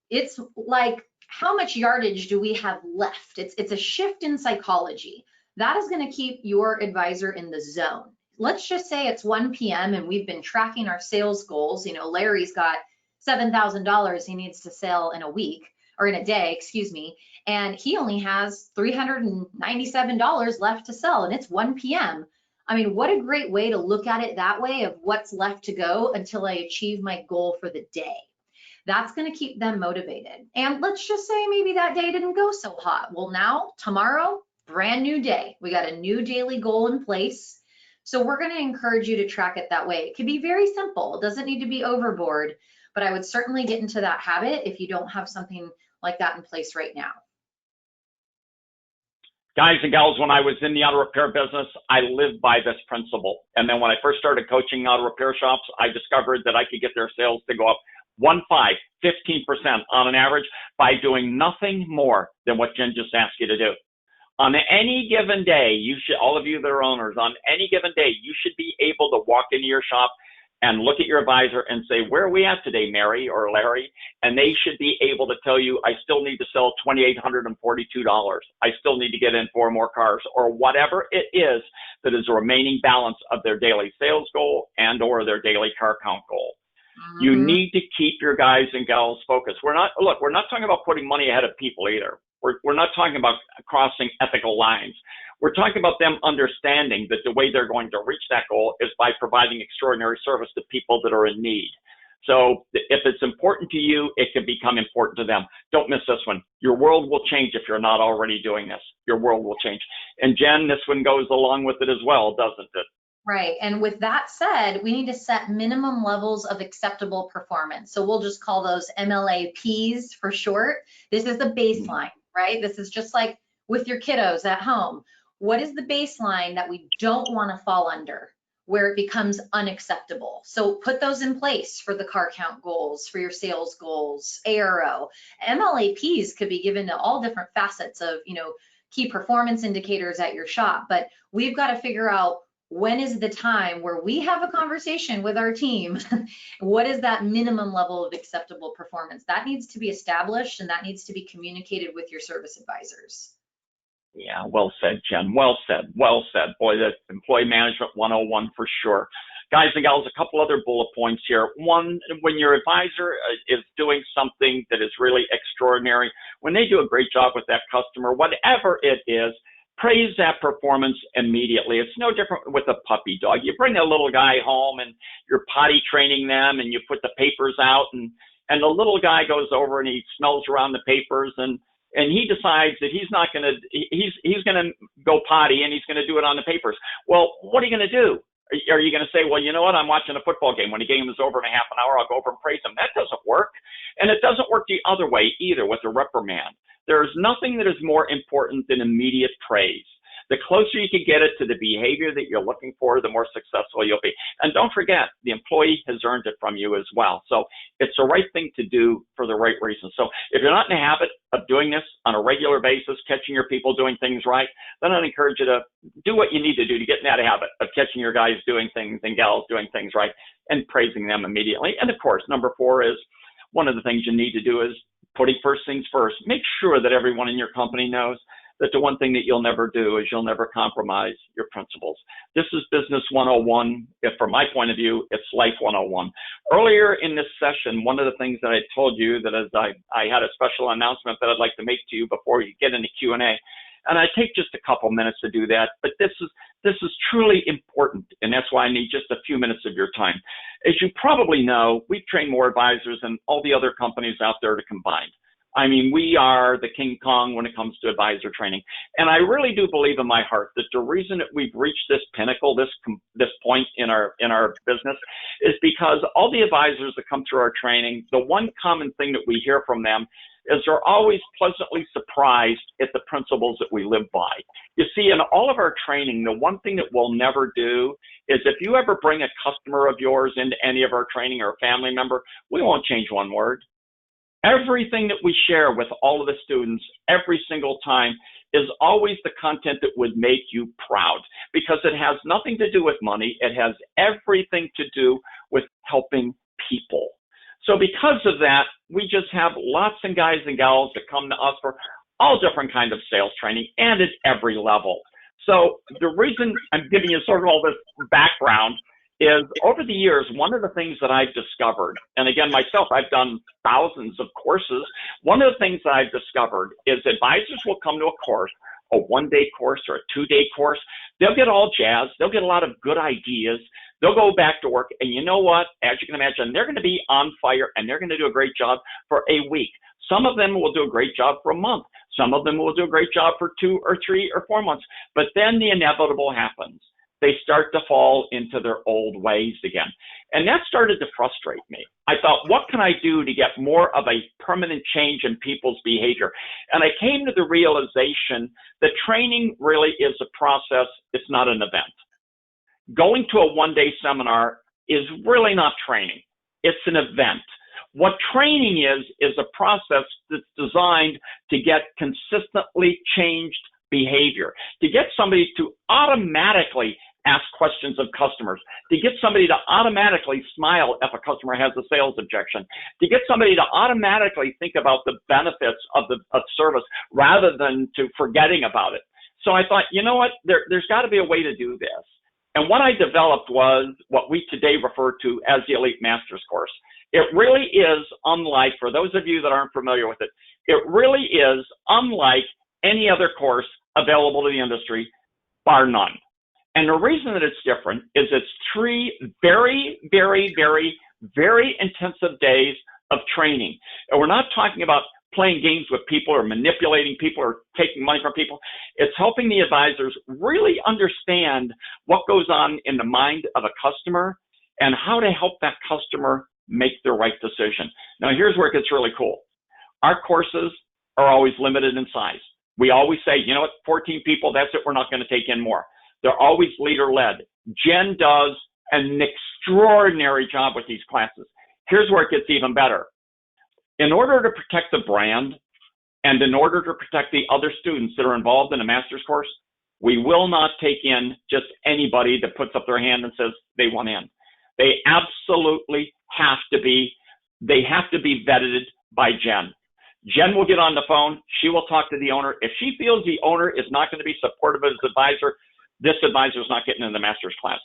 It's like, how much yardage do we have left? It's a shift in psychology. That is going to keep your advisor in the zone. Let's just say it's 1 p.m. and we've been tracking our sales goals. Larry's got $7,000 he needs to sell in a week, or in a day, excuse me, and he only has $397 left to sell, and it's 1 p.m. I mean, what a great way to look at it that way, of what's left to go until I achieve my goal for the day. That's going to keep them motivated. And let's just say maybe that day didn't go so hot. Well, now, tomorrow, brand new day. We got a new daily goal in place. So we're going to encourage you to track it that way. It can be very simple. It doesn't need to be overboard, but I would certainly get into that habit if you don't have something like that in place right now. Guys and gals, when I was in the auto repair business, I lived by this principle. And then when I first started coaching auto repair shops, I discovered that I could get their sales to go up 15% on an average by doing nothing more than what Jen just asked you to do. On any given day, you should, all of you that are owners, on any given day, you should be able to walk into your shop and look at your advisor and say, where are we at today, Mary or Larry? And they should be able to tell you, I still need to sell $2,842. I still need to get in 4 more cars, or whatever it is that is the remaining balance of their daily sales goal and or their daily car count goal. Mm-hmm. You need to keep your guys and gals focused. We're not talking about putting money ahead of people either. We're not talking about crossing ethical lines. We're talking about them understanding that the way they're going to reach that goal is by providing extraordinary service to people that are in need. So if it's important to you, it can become important to them. Don't miss this one. Your world will change if you're not already doing this. Your world will change. And Jen, this one goes along with it as well, doesn't it? Right. And with that said, we need to set minimum levels of acceptable performance. So we'll just call those MLAPs for short. This is the baseline, right? This is just like with your kiddos at home. What is the baseline that we don't want to fall under, where it becomes unacceptable? So put those in place for the car count goals, for your sales goals, ARO. MLAPs could be given to all different facets of, key performance indicators at your shop, but we've got to figure out when is the time where we have a conversation with our team. What is that minimum level of acceptable performance? That needs to be established, and that needs to be communicated with your service advisors. Yeah, well said, Jen. Well said. Well said. Boy, that's employee management 101 for sure. Guys and gals, a couple other bullet points here. One, when your advisor is doing something that is really extraordinary, when they do a great job with that customer, whatever it is, praise that performance immediately. It's no different with a puppy dog. You bring a little guy home and you're potty training them, and you put the papers out, and the little guy goes over and he smells around the papers, and he decides that he's going to go potty, and he's going to do it on the papers. Well, what are you going to do? Are you going to say, well, you know what? I'm watching a football game. When the game is over in a half an hour, I'll go over and praise him. That doesn't work. And it doesn't work the other way either with a reprimand. There is nothing that is more important than immediate praise. The closer you can get it to the behavior that you're looking for, the more successful you'll be. And don't forget, the employee has earned it from you as well. So it's the right thing to do for the right reasons. So if you're not in the habit of doing this on a regular basis, catching your people doing things right, then I'd encourage you to do what you need to do to get in that habit of catching your guys doing things and gals doing things right and praising them immediately. And of course, number 4 is one of the things you need to do is putting first things first. Make sure that everyone in your company knows that the one thing that you'll never do is you'll never compromise your principles. This is business 101. If from my point of view, it's life 101. Earlier in this session, one of the things that I told you that as I had a special announcement that I'd like to make to you before you get into Q&A, and I take just a couple minutes to do that, but this is truly important, and that's why I need just a few minutes of your time. As you probably know, we've trained more advisors than all the other companies out there combined. I mean, we are the King Kong when it comes to advisor training. And I really do believe in my heart that the reason that we've reached this pinnacle, this point in our business, is because all the advisors that come through our training, the one common thing that we hear from them is they're always pleasantly surprised at the principles that we live by. You see, in all of our training, the one thing that we'll never do is if you ever bring a customer of yours into any of our training or a family member, we won't change one word. Everything that we share with all of the students every single time is always the content that would make you proud, because it has nothing to do with money. It has everything to do with helping people. So because of that, we just have lots of guys and gals that come to us for all different kinds of sales training and at every level. So the reason I'm giving you sort of all this background is over the years, one of the things that I've discovered, and again, myself, I've done thousands of courses. One of the things that I've discovered is advisors will come to a course, a 1-day course or a 2-day course. They'll get all jazzed. They'll get a lot of good ideas. They'll go back to work. And you know what? As you can imagine, they're going to be on fire and they're going to do a great job for a week. Some of them will do a great job for a month. Some of them will do a great job for 2 or 3 or 4 months. But then the inevitable happens. they start to fall into their old ways again. And that started to frustrate me. I thought, what can I do to get more of a permanent change in people's behavior? And I came to the realization that training really is a process. It's not an event. Going to a one-day seminar is really not training. It's an event. What training is a process that's designed to get consistently changed behavior, to get somebody to automatically ask questions of customers, to get somebody to automatically smile if a customer has a sales objection, to get somebody to automatically think about the benefits of service rather than to forgetting about it. So I thought, you know what, there's got to be a way to do this. And what I developed was what we today refer to as the Elite Masters course. It really is unlike, for those of you that aren't familiar with it, it really is unlike any other course available to the industry, bar none. And the reason that it's different is it's 3 very, very, very, very intensive days of training. And we're not talking about playing games with people or manipulating people or taking money from people. It's helping the advisors really understand what goes on in the mind of a customer and how to help that customer make the right decision. Now, here's where it gets really cool. Our courses are always limited in size. We always say, you know what, 14 people, that's it, we're not going to take in more. They're always leader-led. Jen does an extraordinary job with these classes. Here's where it gets even better. In order to protect the brand and in order to protect the other students that are involved in a master's course, we will not take in just anybody that puts up their hand and says they want in. They absolutely have to be vetted by Jen. Jen will get on the phone. She will talk to the owner. If she feels the owner is not going to be supportive of his advisor, this advisor is not getting in the master's class.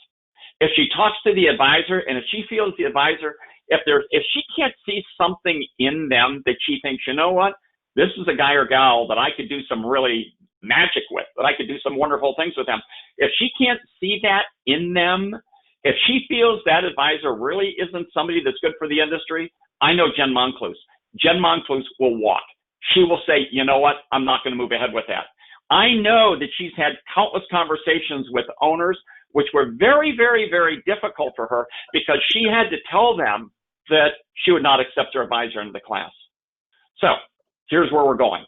If she talks to the advisor and if she feels the advisor, if she can't see something in them that she thinks, you know what, this is a guy or gal that I could do some really magic with, that I could do some wonderful things with them. If she can't see that in them, if she feels that advisor really isn't somebody that's good for the industry, I know Jen Monclus. Jen Monclus will walk. She will say, you know what, I'm not going to move ahead with that. I know that she's had countless conversations with owners, which were very, very, very difficult for her because she had to tell them that she would not accept her advisor into the class. So here's where we're going.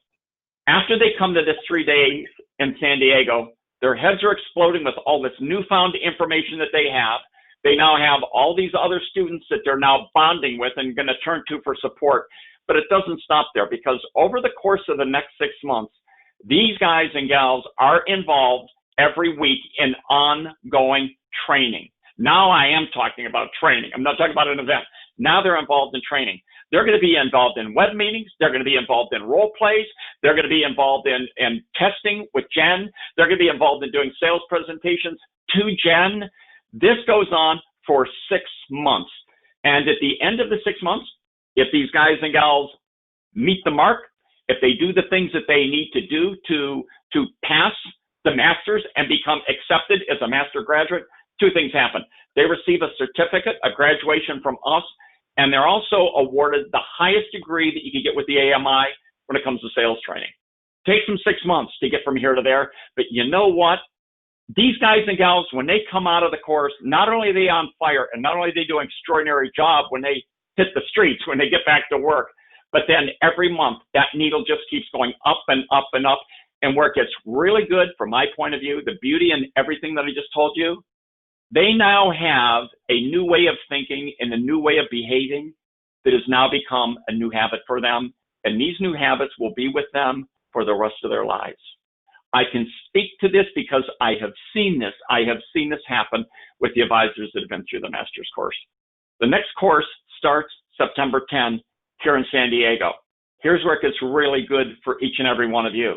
After they come to this 3 days in San Diego, their heads are exploding with all this newfound information that they have. They now have all these other students that they're now bonding with and going to turn to for support. But it doesn't stop there because over the course of the next 6 months, these guys and gals are involved every week in ongoing training. Now I am talking about training. I'm not talking about an event. Now they're involved in training. They're going to be involved in web meetings. They're going to be involved in role plays. They're going to be involved in testing with Jen. They're going to be involved in doing sales presentations to Jen. This goes on for 6 months. And at the end of the 6 months, if these guys and gals meet the mark, if they do the things that they need to do to pass the master's and become accepted as a master graduate, 2 things happen. They receive a certificate, a graduation from us, and they're also awarded the highest degree that you can get with the AMI when it comes to sales training. It takes them 6 months to get from here to there, but you know what? These guys and gals, when they come out of the course, not only are they on fire, and not only do they do an extraordinary job when they hit the streets, when they get back to work, but then every month, that needle just keeps going up and up and up. And where it gets really good, from my point of view, the beauty in everything that I just told you, they now have a new way of thinking and a new way of behaving that has now become a new habit for them. And these new habits will be with them for the rest of their lives. I can speak to this because I have seen this. I have seen this happen with the advisors that have been through the master's course. The next course starts September 10 here in San Diego. Here's where it gets really good for each and every one of you.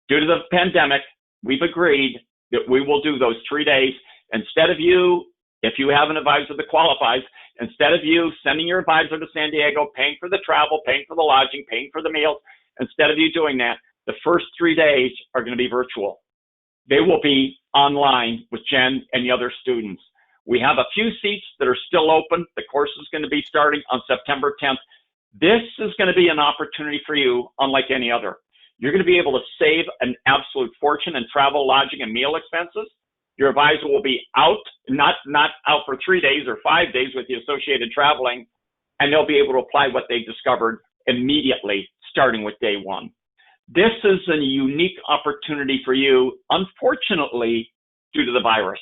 Due to the pandemic, we've agreed that we will do those 3 days. Instead of you, if you have an advisor that qualifies, instead of you sending your advisor to San Diego, paying for the travel, paying for the lodging, paying for the meals, instead of you doing that, the first 3 days are going to be virtual. They will be online with Jen and the other students. We have a few seats that are still open. The course is going to be starting on September 10th. This is going to be an opportunity for you unlike any other. You're going to be able to save an absolute fortune in travel, lodging, and meal expenses. Your advisor will be out, not out for 3 days or 5 days with the associated traveling, and they'll be able to apply what they discovered immediately, starting with day one. This is a unique opportunity for you, unfortunately, due to the virus.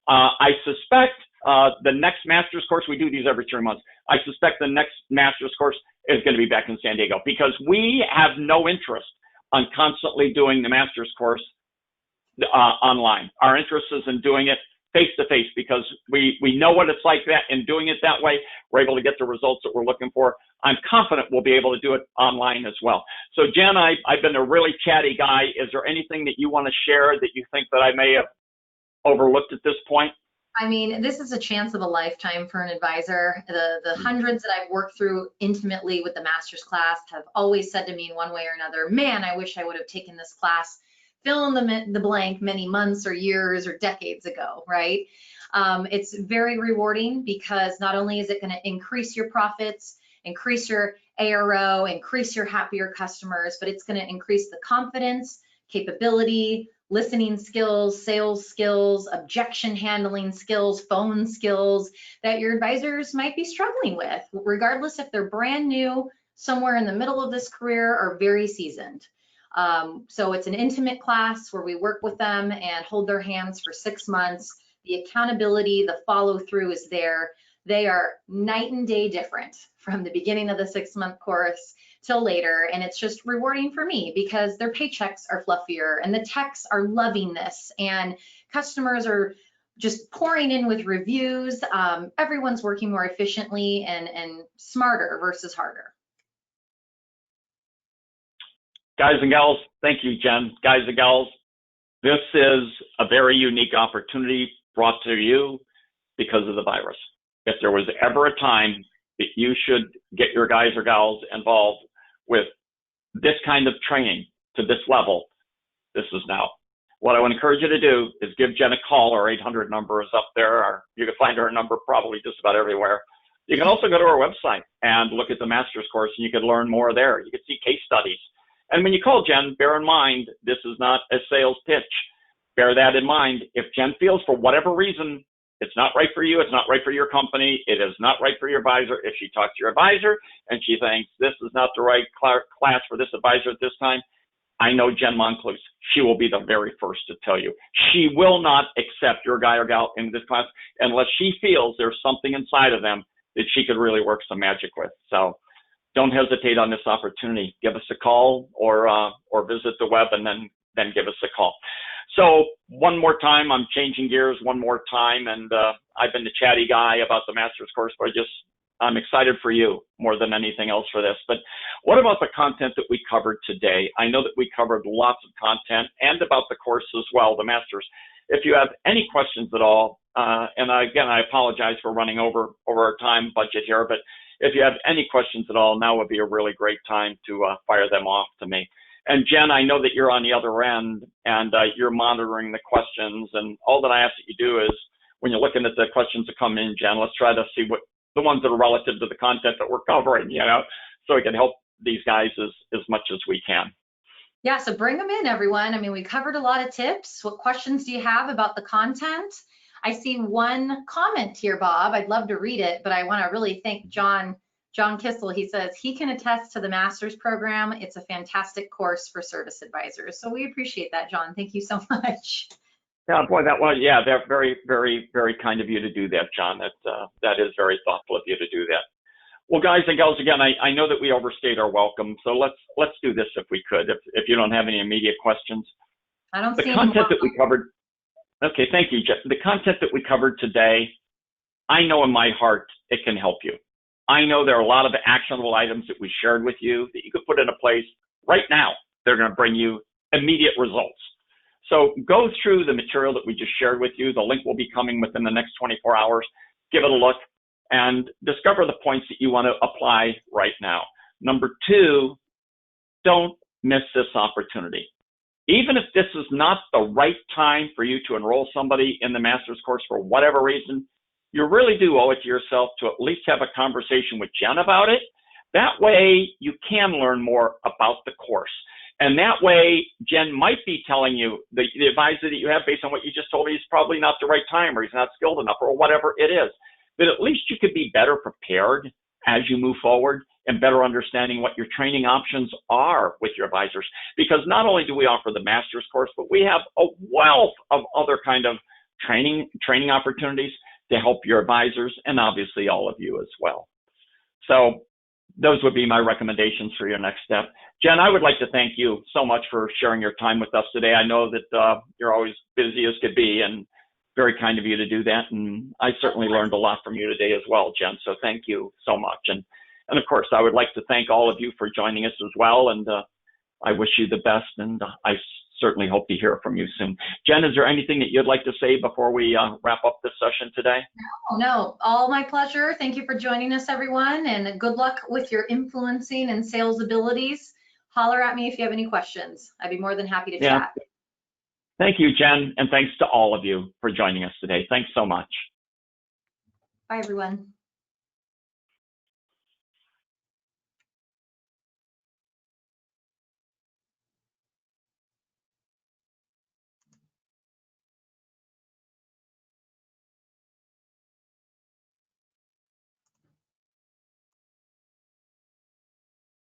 I suspect the next master's course, we do these every 3 months. I suspect the next master's course is going to be back in San Diego, because we have no interest on constantly doing the master's course online. Our interest is in doing it face-to-face, because we know what it's like that, and doing it that way, we're able to get the results that we're looking for. I'm confident we'll be able to do it online as well. So Jen, I've been a really chatty guy. Is there anything that you want to share that you think that I may have overlooked at this point? I mean, this is a chance of a lifetime for an advisor. The hundreds that I've worked through intimately with the master's class have always said to me in one way or another, man, I wish I would have taken this class, fill in the blank, many months or years or decades ago, right? It's very rewarding, because not only is it going to increase your profits, increase your ARO, increase your happier customers, but it's going to increase the confidence, capability, listening skills, sales skills, objection handling skills, phone skills that your advisors might be struggling with, regardless if they're brand new, somewhere in the middle of this career, or very seasoned. So it's an intimate class where we work with them and hold their hands for 6 months. The accountability, the follow through is there. They are night and day different from the beginning of the 6-month course till later. And it's just rewarding for me, because their paychecks are fluffier and the techs are loving this, and customers are just pouring in with reviews. Everyone's working more efficiently and smarter versus harder. Guys and gals, thank you, Jen. Guys and gals, this is a very unique opportunity brought to you because of the virus. If there was ever a time that you should get your guys or gals involved with this kind of training to this level, this is now. What I would encourage you to do is give Jen a call. Our 800 number is up there, or you can find her number probably just about everywhere. You can also go to our website and look at the master's course, and you can learn more there. You can see case studies. And when you call Jen, bear in mind, this is not a sales pitch. Bear that in mind. If Jen feels for whatever reason it's not right for you, it's not right for your company, it is not right for your advisor, if she talks to your advisor and she thinks this is not the right class for this advisor at this time, I know Jen Monclus. She will be the very first to tell you. She will not accept your guy or gal in this class unless she feels there's something inside of them that she could really work some magic with. So don't hesitate on this opportunity. Give us a call or visit the web, and then give us a call. So one more time, I'm changing gears one more time, and I've been the chatty guy about the master's course, but I'm excited for you more than anything else for this. But what about the content that we covered today? I know that we covered lots of content and about the course as well, the master's. If you have any questions at all, and again, I apologize for running over our time budget here, but if you have any questions at all, now would be a really great time to fire them off to me. And Jen, I know that you're on the other end, and you're monitoring the questions. And all that I ask that you do is, when you're looking at the questions that come in, Jen, let's try to see what the ones that are relative to the content that we're covering, so we can help these guys as much as we can. Yeah, so bring them in, everyone. I mean, we covered a lot of tips. What questions do you have about the content? I see one comment here, Bob. I'd love to read it, but I want to really thank John Kissel. He says he can attest to the master's program. It's a fantastic course for service advisors. So we appreciate that, John. Thank you so much. Yeah, boy, they're very, very, very kind of you to do that, John. That is very thoughtful of you to do that. Well, guys and gals, again, I know that we overstayed our welcome, so let's do this if we could. If you don't have any immediate questions, I don't see the content that we covered. Okay, thank you, Jeff. The content that we covered today, I know in my heart it can help you. I know there are a lot of actionable items that we shared with you that you could put into place right now. They're going to bring you immediate results. So go through the material that we just shared with you. The link will be coming within the next 24 hours. Give it a look and discover the points that you want to apply right now. Number two, don't miss this opportunity. Even if this is not the right time for you to enroll somebody in the master's course for whatever reason, you really do owe it to yourself to at least have a conversation with Jen about it. That way you can learn more about the course. And that way, Jen might be telling you the advisor that you have, based on what you just told me, is probably not the right time, or he's not skilled enough, or whatever it is. But at least you could be better prepared as you move forward and better understanding what your training options are with your advisors. Because not only do we offer the master's course, but we have a wealth of other kind of training opportunities to help your advisors and obviously all of you as well. So those would be my recommendations for your next step. Jen, I would like to thank you so much for sharing your time with us today. I know that you're always busy as could be, and very kind of you to do that. And I certainly learned a lot from you today as well, Jen. So thank you so much. And of course, I would like to thank all of you for joining us as well. And I wish you the best. And I certainly hope to hear from you soon. Jen, is there anything that you'd like to say before we wrap up this session today? No, all my pleasure. Thank you for joining us, everyone. And good luck with your influencing and sales abilities. Holler at me if you have any questions. I'd be more than happy to chat. Thank you, Jen, and thanks to all of you for joining us today. Thanks so much. Bye, everyone.